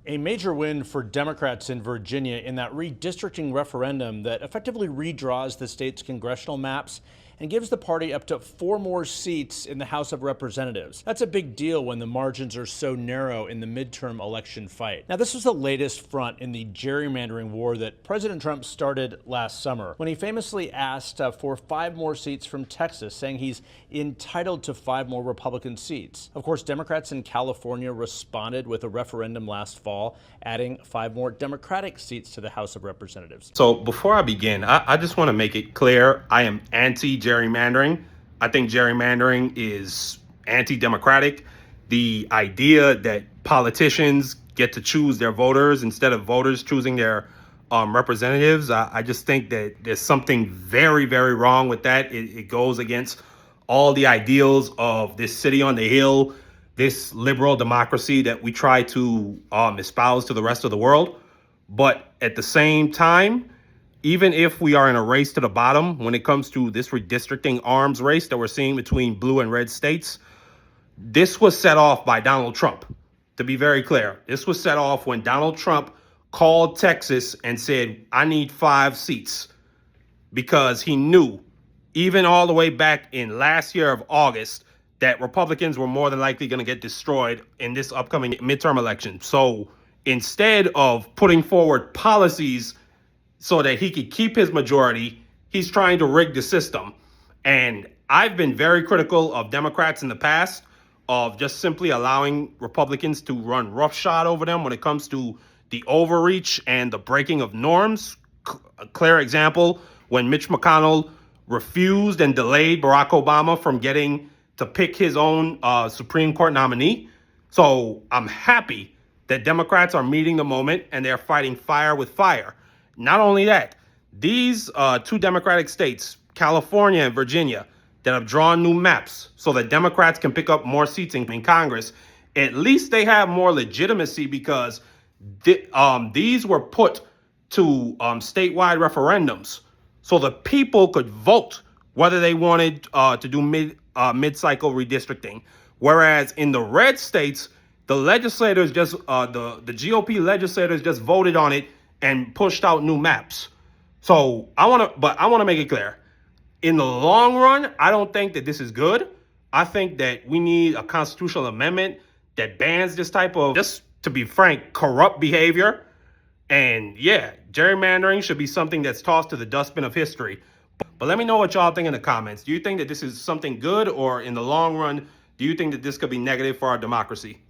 A major win for Democrats in Virginia in that redistricting referendum that effectively redraws the state's congressional maps and gives the party up to 4 more seats in the House of Representatives. That's a big deal when the margins are so narrow in the midterm election fight. Now, this was the latest front in the gerrymandering war that President Trump started last summer when he famously asked for 5 more seats from Texas, saying he's entitled to 5 more Republican seats. Of course, Democrats in California responded with a referendum last fall, adding 5 more Democratic seats to the House of Representatives. So before I begin, I just want to make it clear I am anti-gerrymandering. I think gerrymandering is anti-democratic. The idea that politicians get to choose their voters instead of voters choosing their representatives, I just think that there's something very, very wrong with that. It goes against all the ideals of this city on the hill, this liberal democracy that we try to espouse to the rest of the world. But at the same time, even if we are in a race to the bottom when it comes to this redistricting arms race that we're seeing between blue and red states, this was set off by Donald Trump. To be very clear, this was set off when Donald Trump called Texas and said, I need 5 seats, because he knew, even all the way back in last year of August, that Republicans were more than likely going to get destroyed in this upcoming midterm election. So instead of putting forward policies so that he could keep his majority, he's trying to rig the system. And I've been very critical of Democrats in the past of just simply allowing Republicans to run roughshod over them when it comes to the overreach and the breaking of norms. A clear example, when Mitch McConnell refused and delayed Barack Obama from getting to pick his own Supreme Court nominee. So I'm happy that Democrats are meeting the moment and they're fighting fire with fire. Not only that, these 2 Democratic states, California and Virginia, that have drawn new maps so that Democrats can pick up more seats in Congress, at least they have more legitimacy, because these were put to statewide referendums so the people could vote whether they wanted to do mid-cycle redistricting. Whereas in the red states, the legislators just the GOP legislators just voted on it and pushed out new maps. So I want to make it clear, in the long run, I don't think that this is good. I think that we need a constitutional amendment that bans this type of, just to be frank, corrupt behavior. And yeah, gerrymandering should be something that's tossed to the dustbin of history. But let me know what y'all think in the comments. Do you think that this is something good, or in the long run, do you think that this could be negative for our democracy?